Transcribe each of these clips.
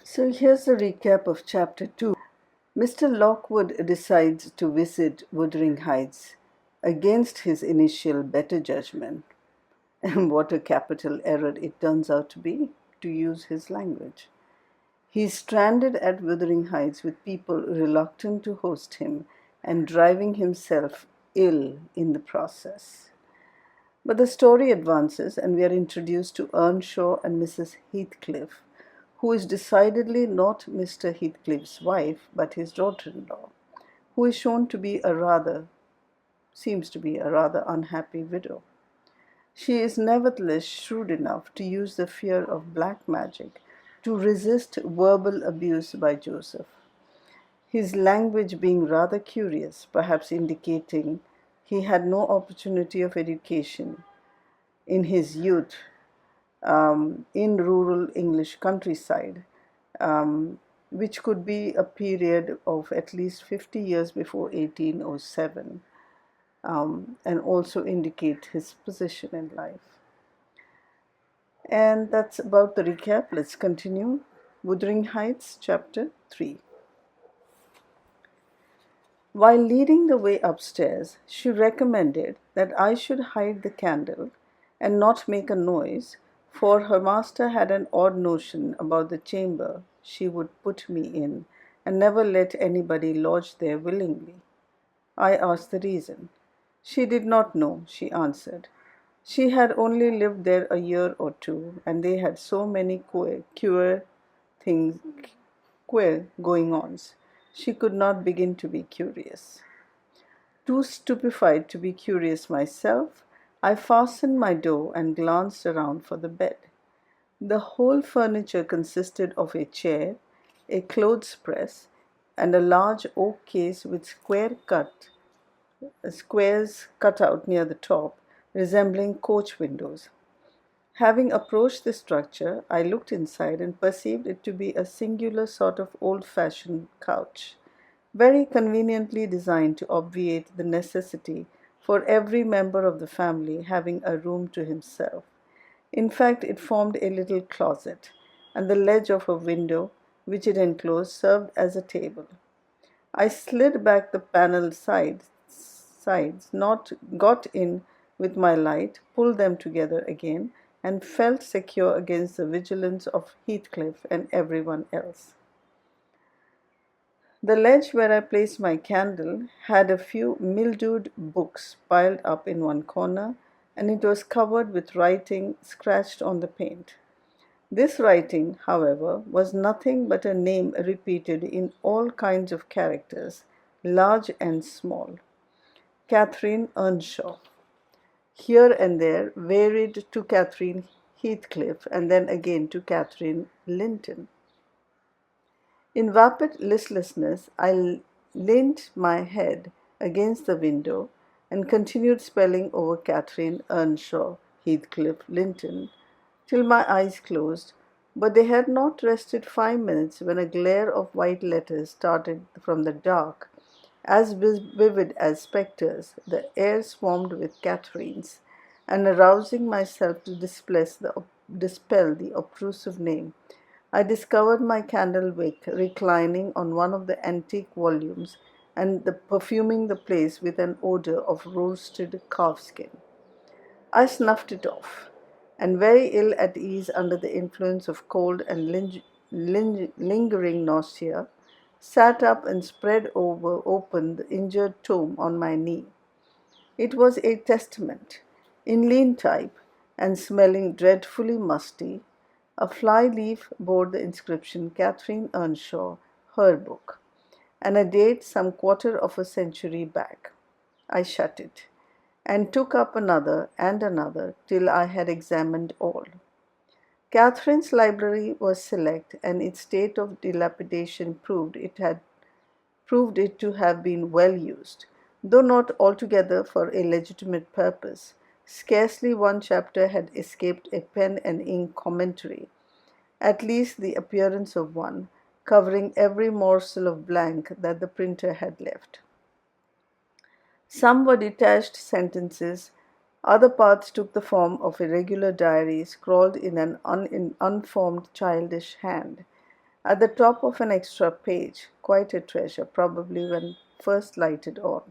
So here's a recap of Chapter 2. Mr. Lockwood decides to visit Wuthering Heights against his initial better judgment. And what a capital error it turns out to be, to use his language. He's stranded at Wuthering Heights with people reluctant to host him and driving himself ill in the process. But the story advances, and we are introduced to Earnshaw and Mrs. Heathcliff, who is decidedly not Mr. Heathcliff's wife, but his daughter-in-law, who is shown to be seems to be a rather unhappy widow. She is nevertheless shrewd enough to use the fear of black magic to resist verbal abuse by Joseph, his language being rather curious, perhaps indicating he had no opportunity of education in his youth in rural English countryside, which could be a period of at least 50 years before 1807, and also indicate his position in life. And that's about the recap. Let's continue. Wuthering Heights, Chapter 3. While leading the way upstairs, she recommended that I should hide the candle and not make a noise, for her master had an odd notion about the chamber she would put me in, and never let anybody lodge there willingly. I asked the reason. She did not know, she answered. She had only lived there a year or two, and they had so many things, queer going-ons. She could not begin to be curious. Too stupefied to be curious myself, I fastened my door and glanced around for the bed. The whole furniture consisted of a chair, a clothes press, and a large oak case with squares cut out near the top, resembling coach windows. Having approached the structure, I looked inside and perceived it to be a singular sort of old-fashioned couch, very conveniently designed to obviate the necessity for every member of the family having a room to himself. In fact, it formed a little closet, and the ledge of a window which it enclosed served as a table. I slid back the panelled sides, not got in with my light, pulled them together again, and felt secure against the vigilance of Heathcliff and everyone else. The ledge where I placed my candle had a few mildewed books piled up in one corner, and it was covered with writing scratched on the paint. This writing, however, was nothing but a name repeated in all kinds of characters, large and small. Catherine Ernshaw. Here and there varied to Catherine Heathcliff, and then again to Catherine Linton. In vapid listlessness, I leant my head against the window and continued spelling over Catherine Earnshaw, Heathcliff, Linton, till my eyes closed, but they had not rested 5 minutes when a glare of white letters started from the dark. As vivid as spectres, the air swarmed with Catherines, and arousing myself to dispel the obtrusive name, I discovered my candle wick reclining on one of the antique volumes and perfuming the place with an odor of roasted calfskin. I snuffed it off, and very ill at ease under the influence of cold and lingering nausea, sat up and spread open the injured tome on my knee. It was a testament, in lean type and smelling dreadfully musty. A fly leaf bore the inscription Catherine Earnshaw, her book, and a date some quarter of a century back. I shut it, and took up another and another till I had examined all. Catherine's library was select, and its state of dilapidation proved it to have been well used, though not altogether for a legitimate purpose. Scarcely one chapter had escaped a pen and ink commentary, at least the appearance of one, covering every morsel of blank that the printer had left. Some were detached sentences, other parts took the form of irregular diary scrawled in an unformed childish hand. At the top of an extra page, quite a treasure, probably when first lighted on,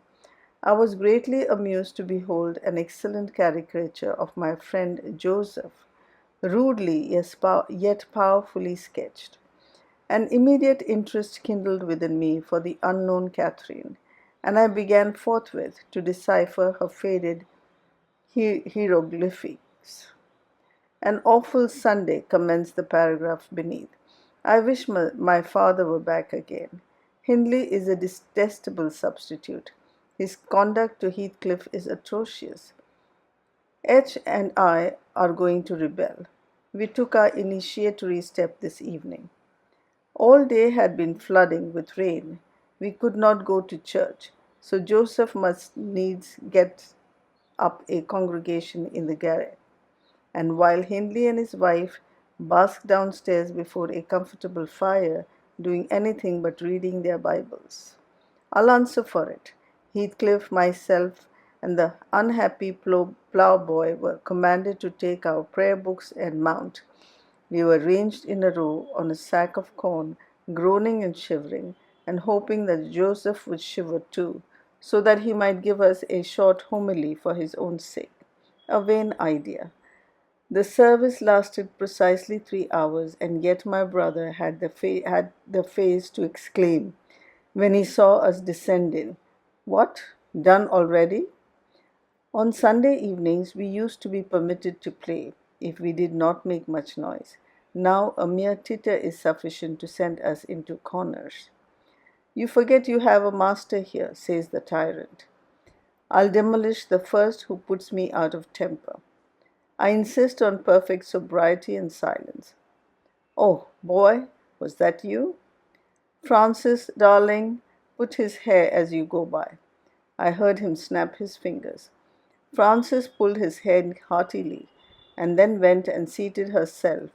I was greatly amused to behold an excellent caricature of my friend Joseph, rudely yet powerfully sketched. An immediate interest kindled within me for the unknown Catherine, and I began forthwith to decipher her faded hieroglyphics. "An awful Sunday," commenced the paragraph beneath. "I wish my father were back again. Hindley is a detestable substitute. His conduct to Heathcliff is atrocious. H and I are going to rebel. We took our initiatory step this evening. All day had been flooding with rain. We could not go to church, so Joseph must needs get up a congregation in the garret, and while Hindley and his wife basked downstairs before a comfortable fire, doing anything but reading their Bibles. I'll answer for it. Heathcliff, myself, and the unhappy ploughboy were commanded to take our prayer books and mount. We were ranged in a row on a sack of corn, groaning and shivering, and hoping that Joseph would shiver too, so that he might give us a short homily for his own sake. A vain idea. The service lasted precisely 3 hours, and yet my brother had the face to exclaim, when he saw us descending, "What, done already?" On Sunday evenings we used to be permitted to play, if we did not make much noise. Now a mere titter is sufficient to send us into corners. "You forget you have a master here," says the tyrant. "I'll demolish the first who puts me out of temper. I insist on perfect sobriety and silence." "Oh, boy, was that you?" "Francis, darling, put his hair as you go by." I heard him snap his fingers. Frances pulled his head heartily, and then went and seated herself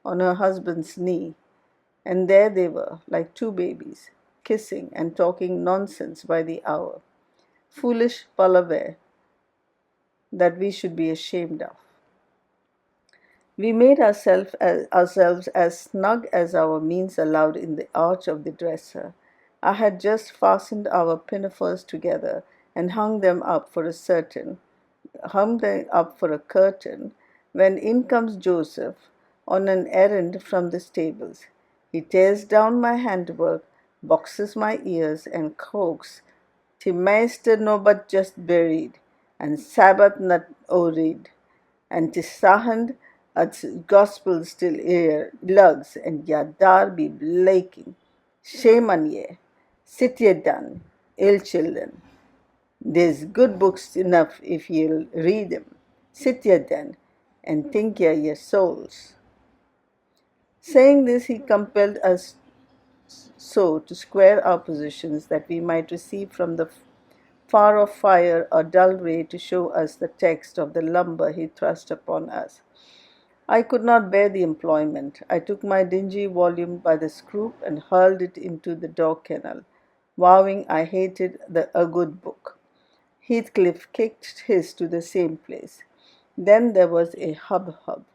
on her husband's knee, and there they were, like two babies, kissing and talking nonsense by the hour. Foolish palaver that we should be ashamed of. We made ourselves as snug as our means allowed in the arch of the dresser. I had just fastened our pinafores together and hung them up for a curtain, when in comes Joseph on an errand from the stables. He tears down my handwork, boxes my ears, and croaks, "T' maister no but just buried, and Sabbath not orid, and 'tis sahand at's gospel still here lugs, and ya dar be blaking. Shame on ye. Sit ye down, ill children. There's good books enough if ye'll read 'em. Sit ye then, and think ye your souls." Saying this, he compelled us so to square our positions that we might receive from the far off fire a dull ray to show us the text of the lumber he thrust upon us. I could not bear the employment. I took my dingy volume by the scroop and hurled it into the dog kennel, vowing I hated a good book. Heathcliff kicked his to the same place. Then there was a hubbub.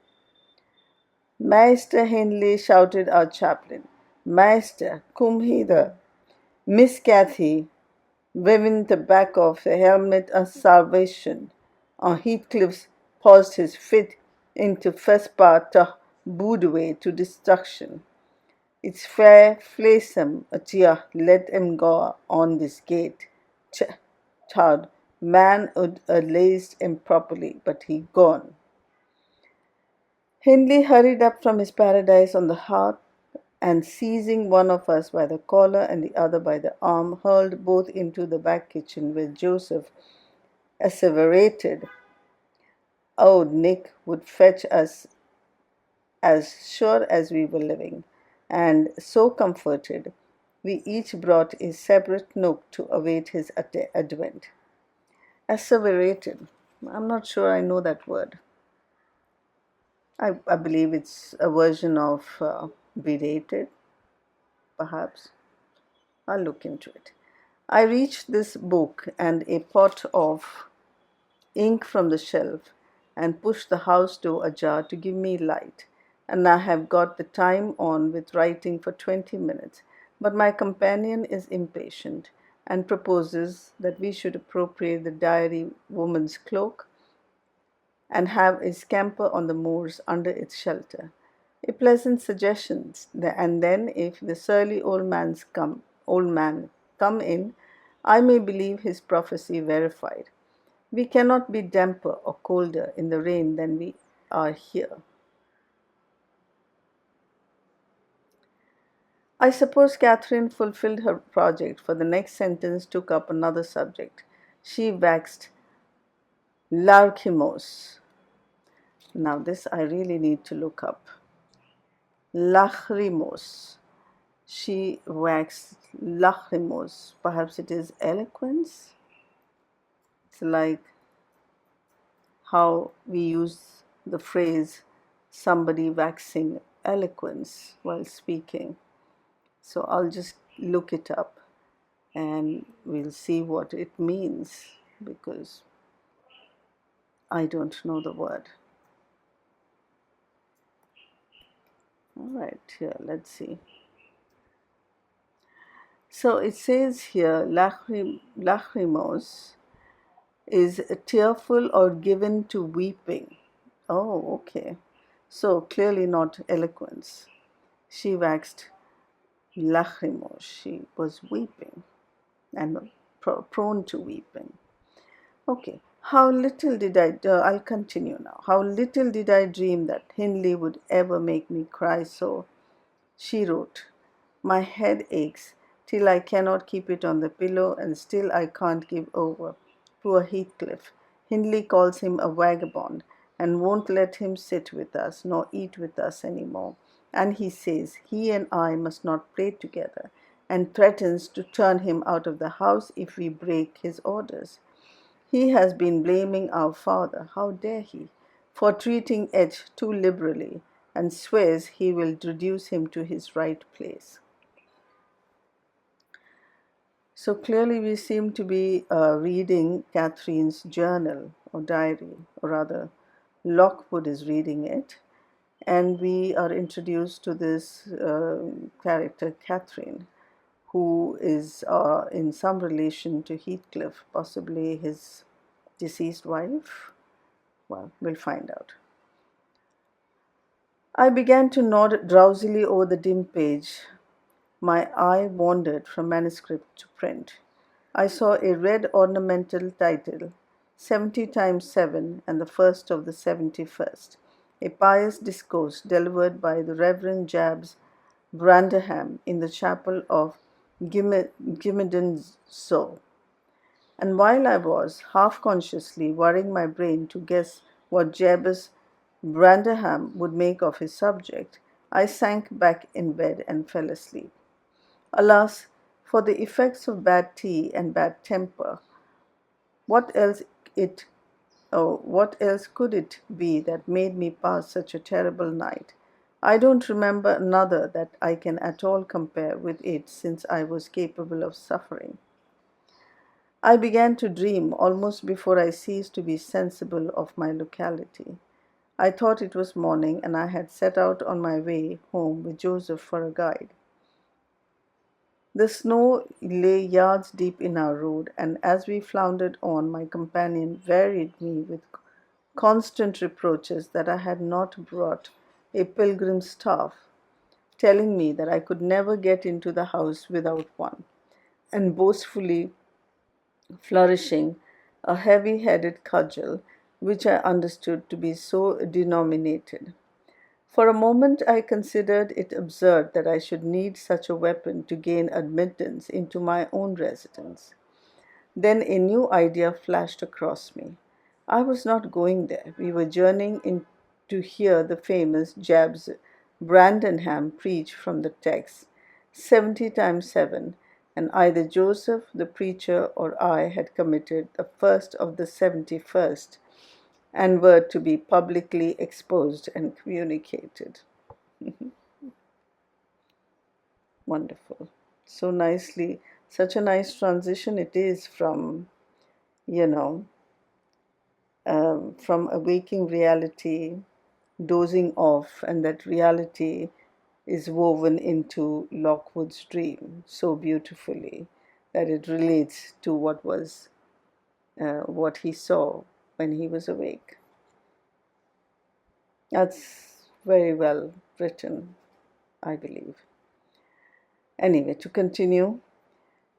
"Master Hindley," shouted our chaplain. "Master, come hither. Miss Cathy, waving the back of the helmet of salvation." Heathcliff paused his fit into first part to boudoir to destruction. "It's fair flaysome at ya let him go on this gate. Chard, man ud a laced him properly, but he gone." Hindley hurried up from his paradise on the hearth, and seizing one of us by the collar and the other by the arm, hurled both into the back kitchen, where Joseph asseverated old Nick would fetch us as sure as we were living, and so comforted, we each brought a separate nook to await his advent. Asseverated. I'm not sure I know that word. I believe it's a version of berated, perhaps. I'll look into it. I reached this book and a pot of ink from the shelf and pushed the house door ajar to give me light. and I have got the time on with writing for 20 minutes. But my companion is impatient and proposes that we should appropriate the diary woman's cloak and have a scamper on the moors under its shelter. A pleasant suggestion, and then if the surly old man come in, I may believe his prophecy verified. We cannot be damper or colder in the rain than we are here. I suppose Catherine fulfilled her project, for the next sentence took up another subject. She waxed lachrymose. Now, this I really need to look up. Lachrymose. She waxed lachrymose. Perhaps it is eloquence? It's like how we use the phrase somebody waxing eloquence while speaking. So I'll just look it up and we'll see what it means because I don't know the word. All right, here, let's see. So it says here, lachrymose is tearful or given to weeping. Oh, okay. So clearly not eloquence. She waxed lachrymose. She was weeping and prone to weeping. Okay. I'll continue now. How little did I dream that Hindley would ever make me cry so. She wrote, my head aches till I cannot keep it on the pillow, and still I can't give over. Poor Heathcliff. Hindley calls him a vagabond and won't let him sit with us nor eat with us any more. And he says he and I must not play together, and threatens to turn him out of the house if we break his orders. He has been blaming our father, how dare he, for treating Edge too liberally, and swears he will reduce him to his right place. So clearly we seem to be reading Catherine's journal or diary, or rather Lockwood is reading it, and we are introduced to this character, Catherine, who is in some relation to Heathcliff, possibly his deceased wife. Well, we'll find out. I began to nod drowsily over the dim page. My eye wandered from manuscript to print. I saw a red ornamental title, 70 times 7 and the first of the 71st, a pious discourse delivered by the Reverend Jabs Branderham in the chapel of Gimmedenzoe. And while I was, half consciously, worrying my brain to guess what Jabez Branderham would make of his subject, I sank back in bed and fell asleep. Alas, for the effects of bad tea and bad temper, what else it what else could it be that made me pass such a terrible night? I don't remember another that I can at all compare with it since I was capable of suffering. I began to dream almost before I ceased to be sensible of my locality. I thought it was morning, and I had set out on my way home with Joseph for a guide. The snow lay yards deep in our road, and as we floundered on, my companion wearied me with constant reproaches that I had not brought a pilgrim's staff, telling me that I could never get into the house without one, and boastfully flourishing a heavy-headed cudgel, which I understood to be so denominated. For a moment I considered it absurd that I should need such a weapon to gain admittance into my own residence. Then a new idea flashed across me. I was not going there. We were journeying in to hear the famous Jabs Brandenham preach from the text, 70 times 7, and either Joseph, the preacher, or I had committed the first of the 71st and were to be publicly exposed and communicated. Wonderful. So nicely, such a nice transition it is from, you know, from a waking reality dozing off, and that reality is woven into Lockwood's dream so beautifully that it relates to what he saw when he was awake. That's very well written, I believe. Anyway, to continue,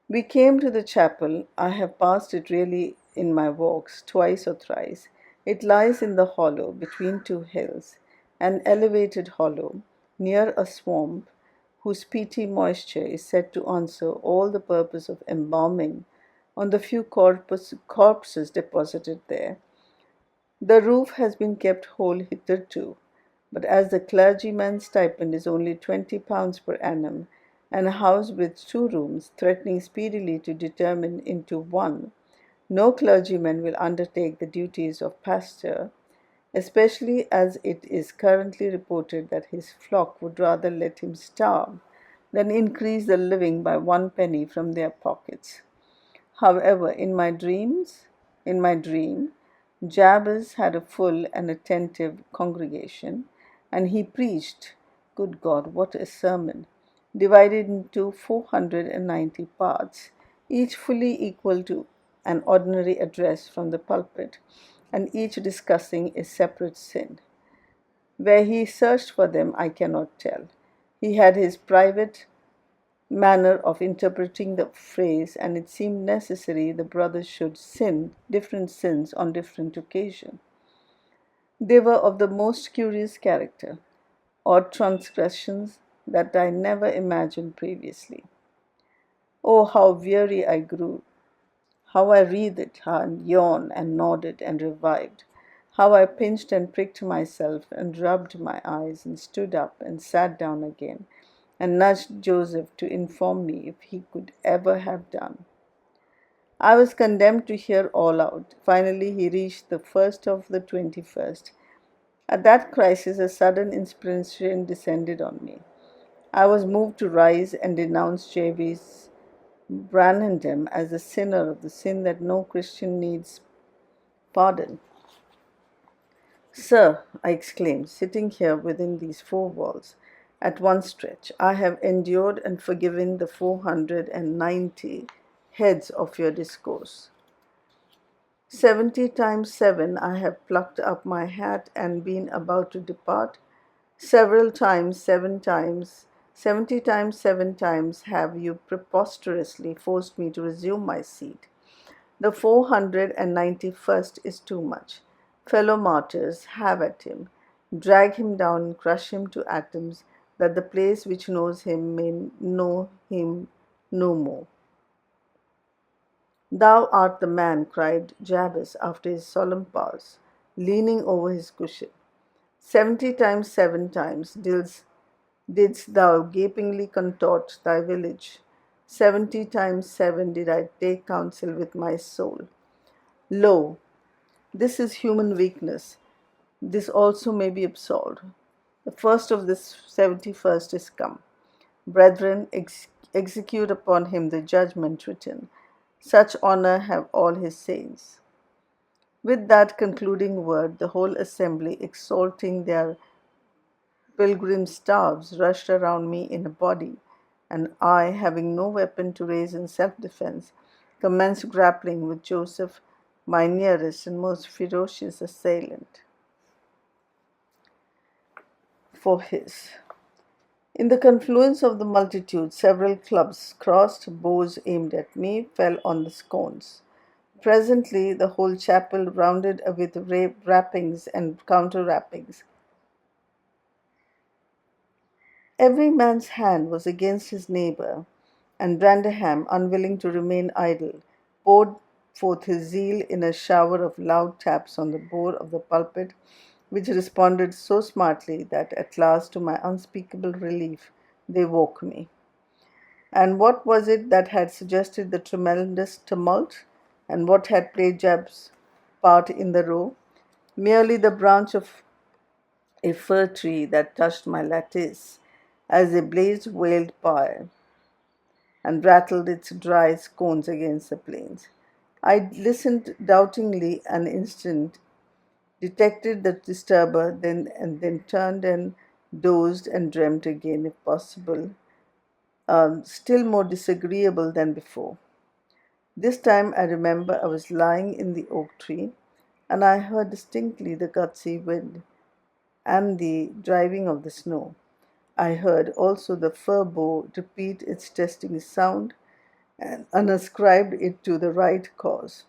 we came to the chapel. I have passed it really in my walks twice or thrice. It lies in the hollow between two hills, an elevated hollow near a swamp whose peaty moisture is said to answer all the purpose of embalming on the few corpses deposited there. The roof has been kept whole hitherto, but as the clergyman's stipend is only £20 per annum, and a house with 2 rooms threatening speedily to determine into one, no clergyman will undertake the duties of pastor, especially as it is currently reported that his flock would rather let him starve than increase the living by 1 penny from their pockets. However, in my dream, Jabez had a full and attentive congregation, and he preached, good God, what a sermon, divided into 490 parts, each fully equal to an ordinary address from the pulpit, and each discussing a separate sin. Where he searched for them, I cannot tell. He had his private manner of interpreting the phrase, and it seemed necessary the brothers should sin different sins on different occasions. They were of the most curious character, odd transgressions that I never imagined previously. Oh, how weary I grew, how I wreathed and yawned and nodded and revived, how I pinched and pricked myself and rubbed my eyes and stood up and sat down again and nudged Joseph to inform me if he could ever have done. I was condemned to hear all out. Finally, he reached the first of the 21st. At that crisis, a sudden inspiration descended on me. I was moved to rise and denounce Jabez Branham as the sinner of the sin that no Christian needs pardon. Sir, I exclaimed, sitting here within these 4 walls, at one stretch, I have endured and forgiven the 490 heads of your discourse. 70 times 7 I have plucked up my hat and been about to depart. Several times, 70 times, 7 times have you preposterously forced me to resume my seat. The 491st is too much. Fellow martyrs, have at him. Drag him down and crush him to atoms, that the place which knows him may know him no more. Thou art the man, cried Jabez after his solemn pause, leaning over his cushion. 70 times 7 times didst thou gapingly contort thy village. 70 times 7 did I take counsel with my soul. Lo, this is human weakness. This also may be absolved. The first of this 71st is come. Brethren, execute upon him the judgment written. Such honor have all his saints. With that concluding word, the whole assembly, exalting their pilgrim staffs, rushed around me in a body, and I, having no weapon to raise in self-defense, commenced grappling with Joseph, my nearest and most ferocious assailant, for his. In the confluence of the multitude, several clubs, crossed bows aimed at me, fell on the scones. Presently, the whole chapel, rounded with rappings and counter-rappings. Every man's hand was against his neighbor, and Branham, unwilling to remain idle, poured forth his zeal in a shower of loud taps on the board of the pulpit, which responded so smartly that at last, to my unspeakable relief, they woke me. And what was it that had suggested the tremendous tumult, and what had played Jab's part in the row? Merely the branch of a fir tree that touched my lattice as a blaze wailed by and rattled its dry scones against the planes. I listened doubtingly an instant, detected the disturber, then turned and dozed and dreamt again, if possible, still more disagreeable than before. This time I remember I was lying in the oak tree, and I heard distinctly the gutsy wind and the driving of the snow. I heard also the fir bow repeat its testing sound and ascribed it to the right cause.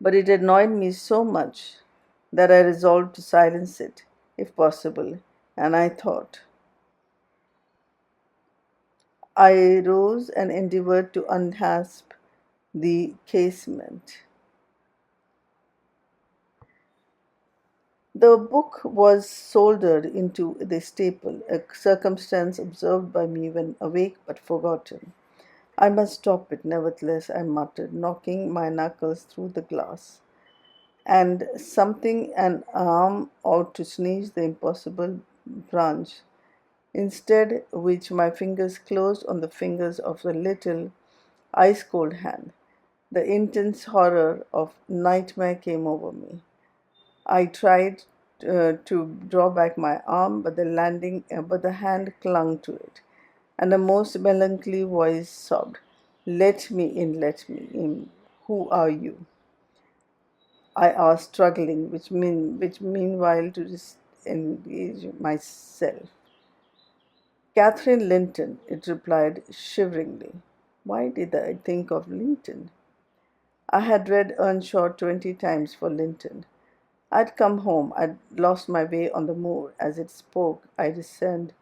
But it annoyed me so much that I resolved to silence it, if possible, and I thought. I rose and endeavored to unhasp the casement. The book was soldered into the staple, a circumstance observed by me when awake but forgotten. I must stop it, nevertheless, I muttered, knocking my knuckles through the glass, and something an arm out to sneeze the impossible branch, instead which my fingers closed on the fingers of the little ice cold hand. The intense horror of nightmare came over me. I tried to draw back my arm, but the hand clung to it, and a most melancholy voice sobbed, "Let me in, let me in. Who are you?" I asked, struggling, which meanwhile to disengage myself. "Catherine Linton," it replied shiveringly. Why did I think of Linton? I had read Earnshaw 20 times for Linton. I'd come home. I'd lost my way on the moor. As it spoke, I discerned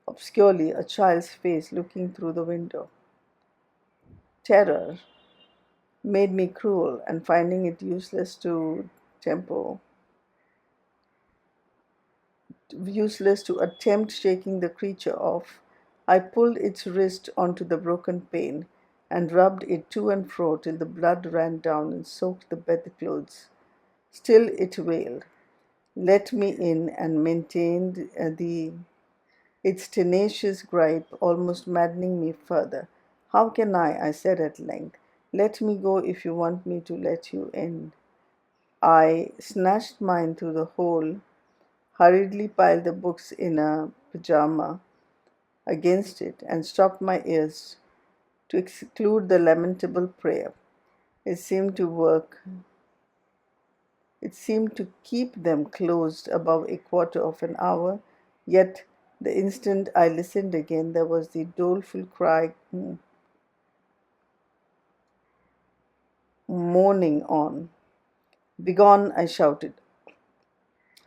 obscurely a child's face looking through the window. Terror made me cruel, and finding it tempo, useless to attempt shaking the creature off, I pulled its wrist onto the broken pane and rubbed it to and fro till the blood ran down and soaked the bedclothes. Still it wailed, "Let me in," and maintained its tenacious gripe, almost maddening me further. "How can I said at length. "Let me go if you want me to let you in." I snatched mine through the hole, hurriedly piled the books in a pajama against it, and stopped my ears to exclude the lamentable prayer. It seemed to work. It seemed to keep them closed above a quarter of an hour, yet the instant I listened again, there was the doleful cry moaning on. "Begone," I shouted.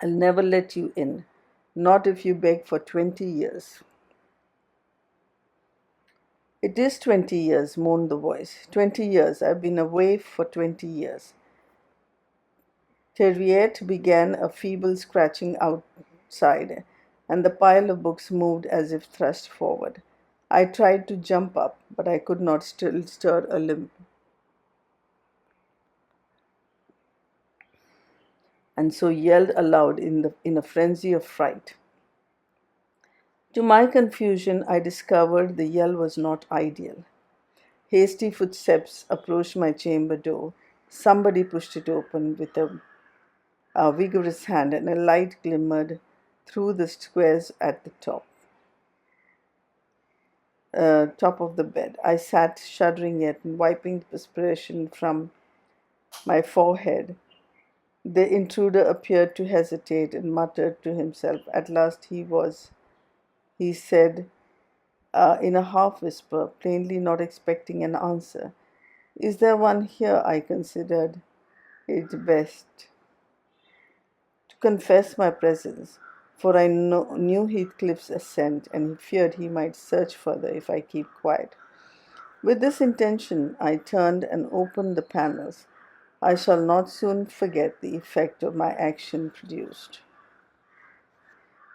"I'll never let you in, not if you beg for 20 years. "It is 20 years, moaned the voice. 20 years. I've been away for 20 years. Theriet began a feeble scratching outside, and the pile of books moved as if thrust forward. I tried to jump up, but I could not still stir a limb, and so yelled aloud in a frenzy of fright. To my confusion, I discovered the yell was not ideal. Hasty footsteps approached my chamber door. Somebody pushed it open with a vigorous hand, and a light glimmered through the squares at the top of the bed. I sat shuddering yet and wiping the perspiration from my forehead. The intruder appeared to hesitate and muttered to himself. At last he said in a half whisper, plainly not expecting an answer, "Is there one here?" I considered it best to confess my presence, for I knew Heathcliff's assent, and he feared he might search further if I keep quiet. With this intention, I turned and opened the panels. I shall not soon forget the effect of my action produced.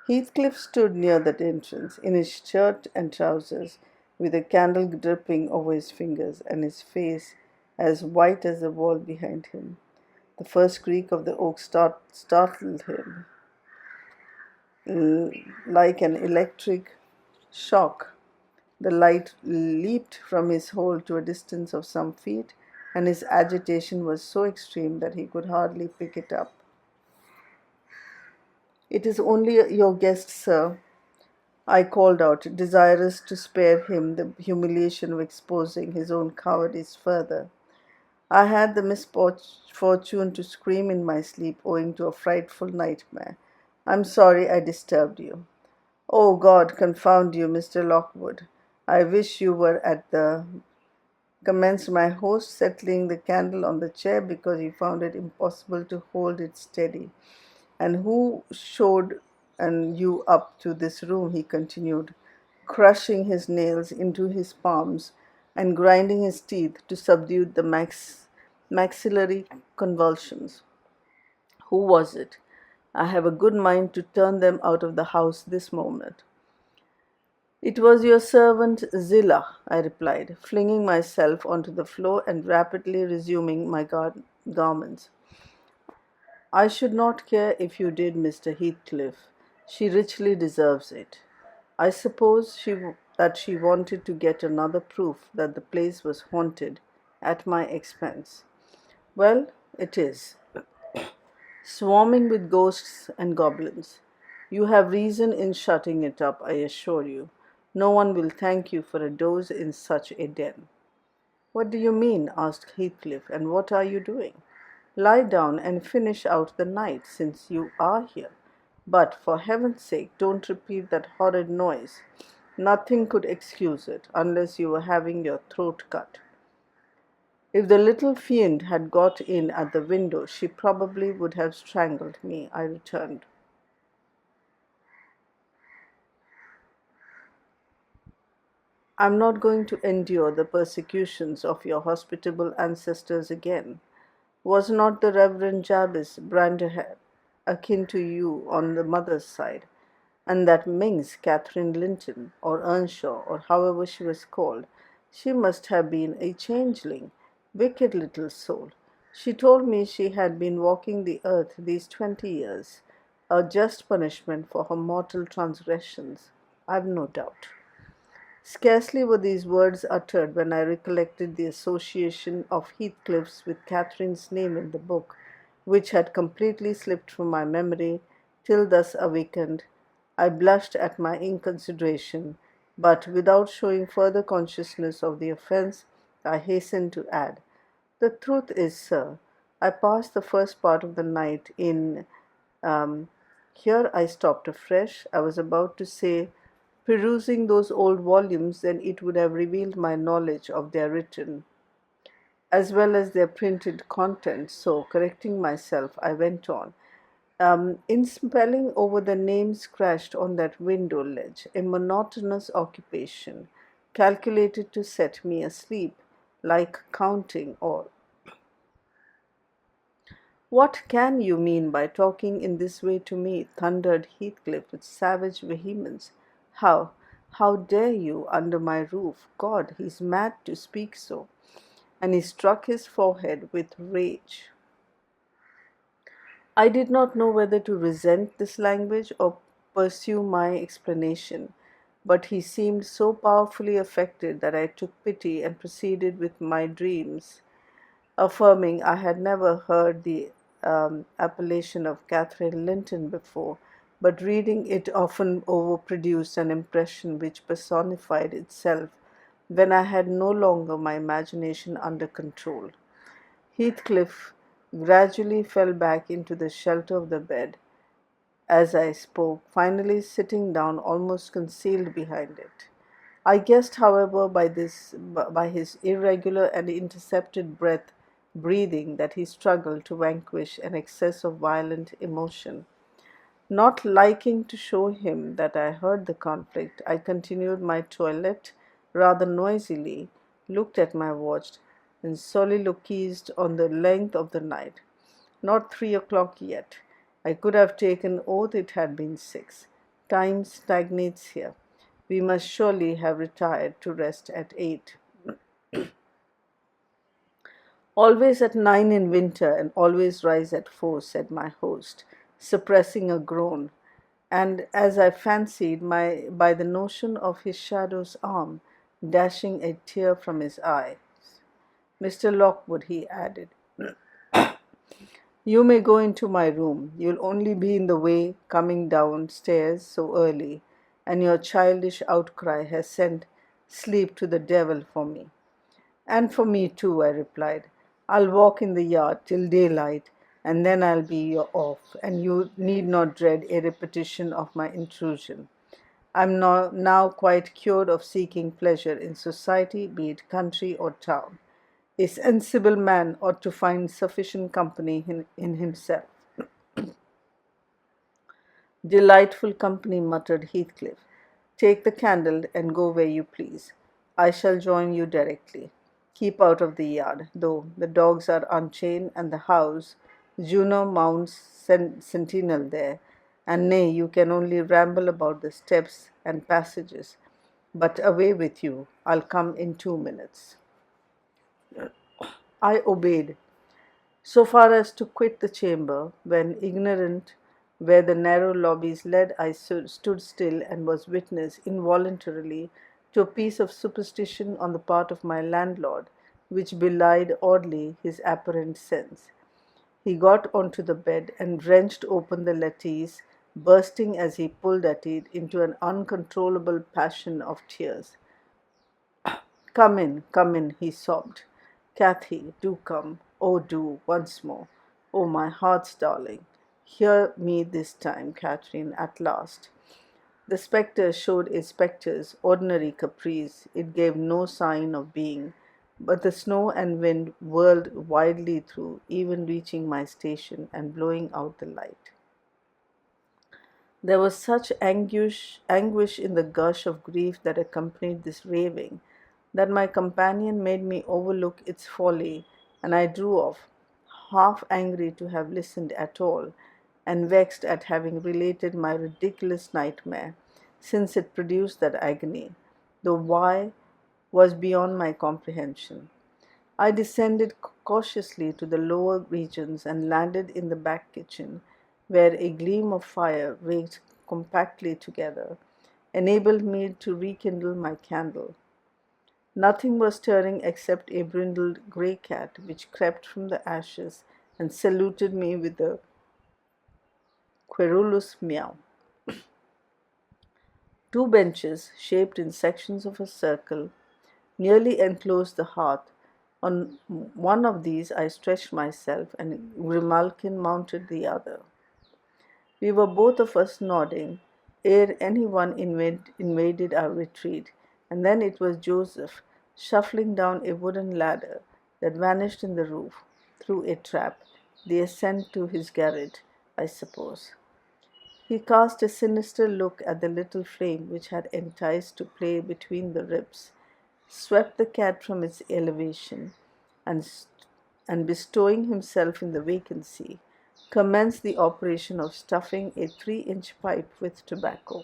Heathcliff stood near that entrance, in his shirt and trousers, with a candle dripping over his fingers, and his face as white as the wall behind him. The first creak of the oak startled him like an electric shock. The light leaped from his hold to a distance of some feet, and his agitation was so extreme that he could hardly pick it up. "It is only your guest, sir," I called out, desirous to spare him the humiliation of exposing his own cowardice further. I had the misfortune to scream in my sleep owing to a frightful nightmare. "I'm sorry I disturbed you." "Oh, God confound you, Mr. Lockwood. I wish you were at the," commenced my host, settling the candle on the chair because he found it impossible to hold it steady. "And who showed and you up to this room?" he continued, crushing his nails into his palms and grinding his teeth to subdue the maxillary convulsions. "Who was it? I have a good mind to turn them out of the house this moment." "It was your servant Zillah," I replied, flinging myself onto the floor and rapidly resuming my garments. "I should not care if you did, Mr. Heathcliff. She richly deserves it. I suppose that she wanted to get another proof that the place was haunted at my expense. Well, it is, swarming with ghosts and goblins. You have reason in shutting it up, I assure you. No one will thank you for a doze in such a den." "What do you mean?" asked Heathcliff, "and what are you doing?" "Lie down and finish out the night, since you are here. But, for heaven's sake, don't repeat that horrid noise. Nothing could excuse it, unless you were having your throat cut." "If the little fiend had got in at the window, she probably would have strangled me," I returned. "I'm not going to endure the persecutions of your hospitable ancestors again. Was not the Reverend Jabez Bronte akin to you on the mother's side? And that minx, Catherine Linton, or Earnshaw, or however she was called, she must have been a changeling. Wicked little soul. She told me she had been walking the earth these 20 years, a just punishment for her mortal transgressions, I've no doubt." Scarcely were these words uttered when I recollected the association of Heathcliff's with Catherine's name in the book, which had completely slipped from my memory till thus awakened. I blushed at my inconsideration, but without showing further consciousness of the offence, I hastened to add, "The truth is, sir, I passed the first part of the night in," um, here I stopped afresh. I was about to say, "perusing those old volumes, then it would have revealed my knowledge of their written as well as their printed content." So, correcting myself, I went on. "In spelling over the names scratched on that window ledge, a monotonous occupation, calculated to set me asleep, like counting or—" "What can you mean by talking in this way to me?" thundered Heathcliff with savage vehemence. "How dare you under my roof? God, he's mad to speak so." And he struck his forehead with rage. I did not know whether to resent this language or pursue my explanation, but he seemed so powerfully affected that I took pity and proceeded with my dreams, affirming I had never heard the appellation of Catherine Linton before, but reading it often overproduced an impression which personified itself when I had no longer my imagination under control. Heathcliff gradually fell back into the shelter of the bed as I spoke, finally sitting down almost concealed behind it. I guessed, however, by his irregular and intercepted breathing that he struggled to vanquish an excess of violent emotion. Not liking to show him that I heard the conflict, I continued my toilette rather noisily, looked at my watch, and soliloquized on the length of the night. Not 3 o'clock yet. I could have taken oath it had been 6. Time stagnates here. We must surely have retired to rest at 8. "Always at 9 in winter and always rise at 4, said my host, suppressing a groan, and as I fancied by the notion of his shadow's arm dashing a tear from his eye. "Mr. Lockwood," he added, You may go into my room. You'll only be in the way coming downstairs so early, and your childish outcry has sent sleep to the devil for me. And for me too, I replied. I'll walk in the yard till daylight, and then I'll be off, and you need not dread a repetition of my intrusion. I'm now quite cured of seeking pleasure in society, be it country or town. A sensible man ought to find sufficient company in himself. Delightful company, muttered Heathcliff. Take the candle and go where you please. I shall join you directly. Keep out of the yard, though the dogs are unchained and the house, Juno mounts sentinel there, and nay, you can only ramble about the steps and passages. But away with you, I'll come in 2 minutes. I obeyed, so far as to quit the chamber, when, ignorant where the narrow lobbies led, I stood still and was witness, involuntarily, to a piece of superstition on the part of my landlord, which belied oddly his apparent sense. He got onto the bed and wrenched open the lattice, bursting as he pulled at it into an uncontrollable passion of tears. Come in, he sobbed. Kathy, do come. Oh, do, once more. Oh, my heart's darling. Hear me this time, Catherine, at last. The spectre showed a spectre's ordinary caprice. It gave no sign of being, but the snow and wind whirled wildly through, even reaching my station and blowing out the light. There was such anguish in the gush of grief that accompanied this raving, that my companion made me overlook its folly, and I drew off, half angry to have listened at all, and vexed at having related my ridiculous nightmare, since it produced that agony, though why was beyond my comprehension. I descended cautiously to the lower regions and landed in the back kitchen, where a gleam of fire, raked compactly together, enabled me to rekindle my candle. Nothing was stirring except a brindled grey cat, which crept from the ashes and saluted me with a querulous meow. Two benches, shaped in sections of a circle, nearly enclosed the hearth. On one of these I stretched myself, and Grimalkin mounted the other. We were both of us nodding, ere anyone invaded our retreat, and then it was Joseph, shuffling down a wooden ladder that vanished in the roof, through a trap, the ascent to his garret, I suppose. He cast a sinister look at the little flame which had enticed to play between the ribs, swept the cat from its elevation, and, and bestowing himself in the vacancy, commenced the operation of stuffing a 3-inch pipe with tobacco.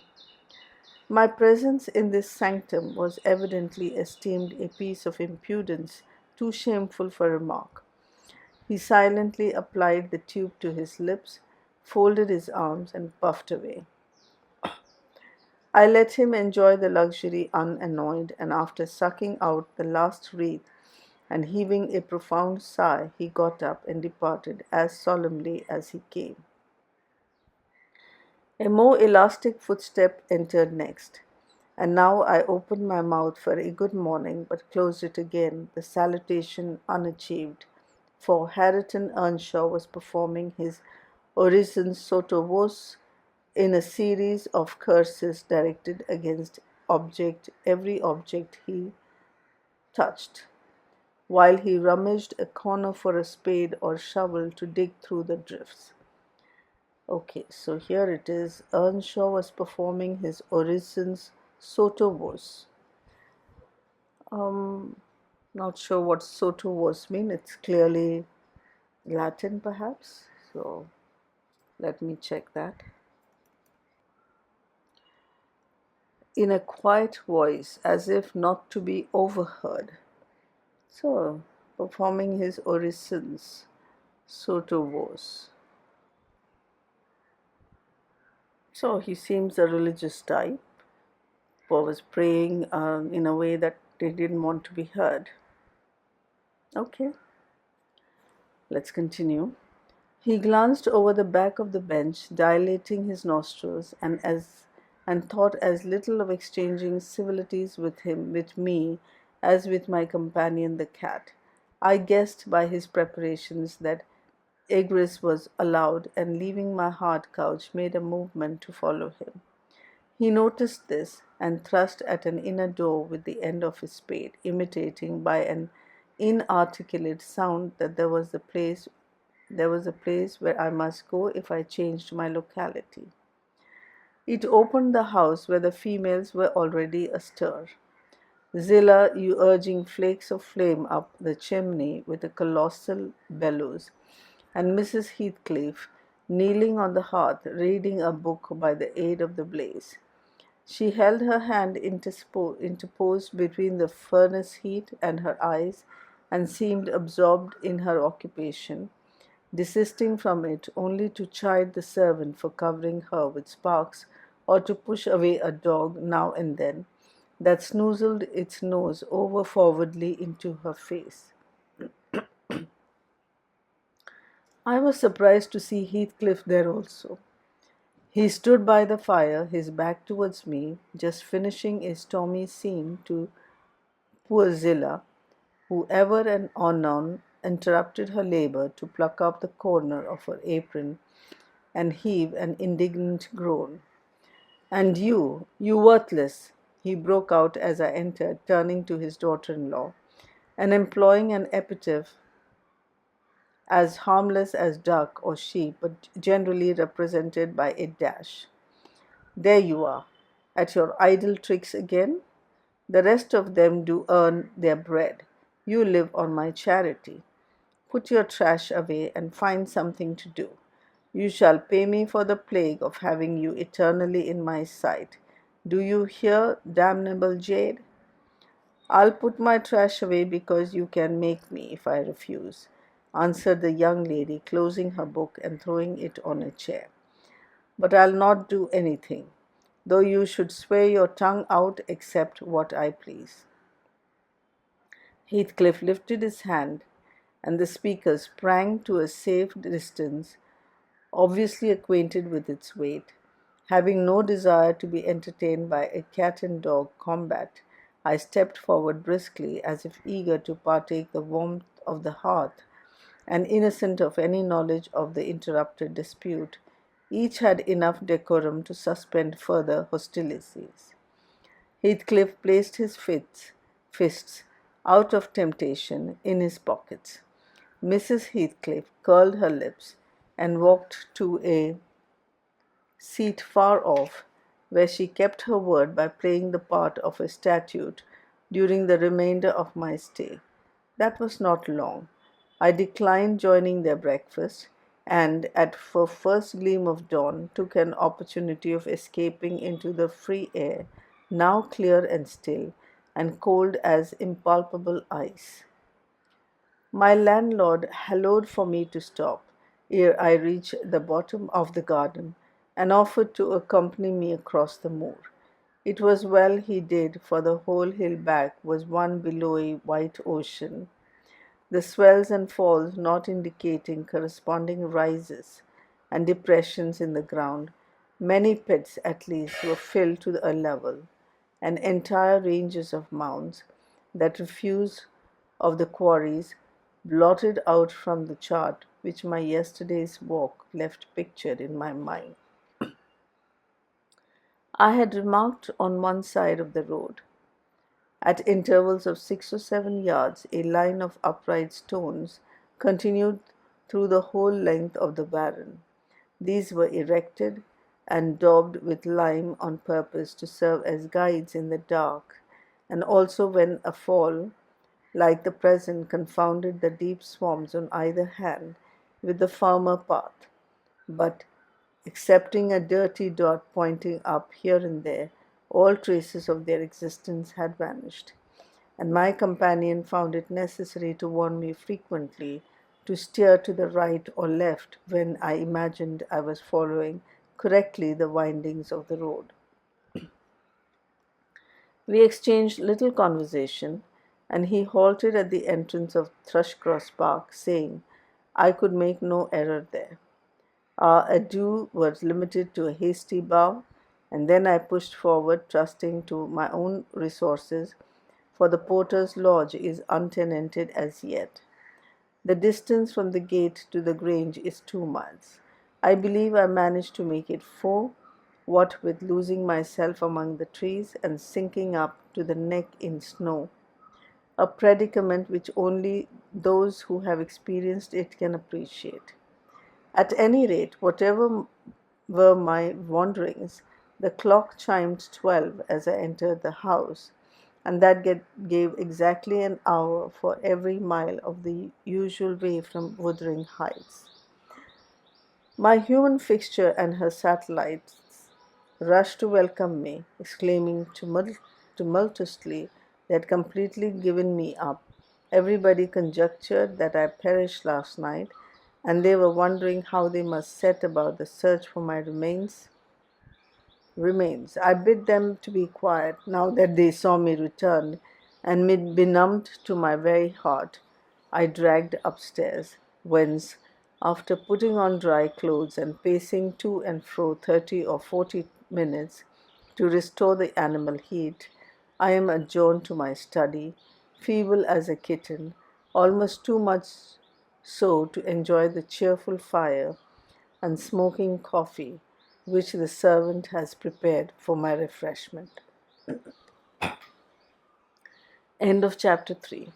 My presence in this sanctum was evidently esteemed a piece of impudence too shameful for remark. He silently applied the tube to his lips, folded his arms, and puffed away. I let him enjoy the luxury unannoyed, and after sucking out the last wreath and heaving a profound sigh, he got up and departed as solemnly as he came. A more elastic footstep entered next, and now I opened my mouth for a good morning, but closed it again, the salutation unachieved, for Catherine Ernshaw was performing his orisons sotto voce in a series of curses directed against every object he touched, while he rummaged a corner for a spade or shovel to dig through the drifts. Okay, so here it is. Earnshaw was performing his orisons sotto voce. Um, Not sure what sotto voce means. It's clearly Latin, perhaps. So let me check that. In a quiet voice, as if not to be overheard. So, performing his orisons sotto voce. So he seems a religious type, who was praying in a way that they didn't want to be heard. Okay, let's continue. He glanced over the back of the bench, dilating his nostrils, and thought as little of exchanging civilities with me, as with my companion the cat. I guessed by his preparations that egress was allowed, and leaving my hard couch, made a movement to follow him. He noticed this, and thrust at an inner door with the end of his spade, imitating by an inarticulate sound that there was a place where I must go if I changed my locality. It opened the house where the females were already astir. Zillah, you urging flakes of flame up the chimney with a colossal bellows, and Mrs. Heathcliff kneeling on the hearth, reading a book by the aid of the blaze. She held her hand interposed between the furnace heat and her eyes, and seemed absorbed in her occupation, desisting from it only to chide the servant for covering her with sparks, or to push away a dog now and then that snoozled its nose over forwardly into her face. I was surprised to see Heathcliff there also. He stood by the fire, his back towards me, just finishing a stormy scene to poor Zillah, who ever and anon interrupted her labour to pluck up the corner of her apron and heave an indignant groan. "And you worthless!" he broke out as I entered, turning to his daughter-in-law, and employing an epithet as harmless as duck or sheep, but generally represented by a dash. "There you are, at your idle tricks again. The rest of them do earn their bread. You live on my charity. Put your trash away and find something to do. You shall pay me for the plague of having you eternally in my sight. Do you hear, damnable jade?" "I'll put my trash away because you can make me if I refuse," answered the young lady, closing her book and throwing it on a chair. "But I'll not do anything, though you should swear your tongue out except what I please." Heathcliff lifted his hand, and the speaker sprang to a safe distance, obviously acquainted with its weight. Having no desire to be entertained by a cat and dog combat, I stepped forward briskly, as if eager to partake the warmth of the hearth, and innocent of any knowledge of the interrupted dispute. Each had enough decorum to suspend further hostilities. Heathcliff placed his fists, out of temptation, in his pockets. Mrs. Heathcliff curled her lips and walked to a seat far off, where she kept her word by playing the part of a statue during the remainder of my stay. That was not long. I declined joining their breakfast, and at the first gleam of dawn took an opportunity of escaping into the free air, now clear and still, and cold as impalpable ice. My landlord hallooed for me to stop ere I reached the bottom of the garden, and offered to accompany me across the moor. It was well he did, for the whole hill back was one billowy white ocean, the swells and falls not indicating corresponding rises and depressions in the ground. Many pits, at least, were filled to a level, and entire ranges of mounds, that refuse of the quarries, blotted out from the chart which my yesterday's walk left pictured in my mind. I had remarked on one side of the road, at intervals of 6 or 7 yards, a line of upright stones continued through the whole length of the barren. These were erected and daubed with lime on purpose to serve as guides in the dark, and also when a fall like the present confounded the deep swamps on either hand with the firmer path. But excepting a dirty dot pointing up here and there, all traces of their existence had vanished, and my companion found it necessary to warn me frequently to steer to the right or left when I imagined I was following correctly the windings of the road. We exchanged little conversation, and he halted at the entrance of Thrushcross Park, saying, I could make no error there. Our adieu was limited to a hasty bow, and then I pushed forward, trusting to my own resources, for the porter's lodge is untenanted as yet. The distance from the gate to the grange is 2 miles. I believe I managed to make it 4, what with losing myself among the trees and sinking up to the neck in snow, a predicament which only those who have experienced it can appreciate. At any rate, whatever were my wanderings, the clock chimed 12 as I entered the house, and that gave exactly an hour for every mile of the usual way from Wuthering Heights. My human fixture and her satellites rushed to welcome me, exclaiming tumultuously they had completely given me up. Everybody conjectured that I perished last night, and they were wondering how they must set about the search for my remains. I bid them to be quiet now that they saw me return, and benumbed to my very heart, I dragged upstairs, whence, after putting on dry clothes and pacing to and fro 30 or 40 minutes to restore the animal heat, I am adjourned to my study, feeble as a kitten, almost too much so to enjoy the cheerful fire and smoking coffee which the servant has prepared for my refreshment. End of chapter 3.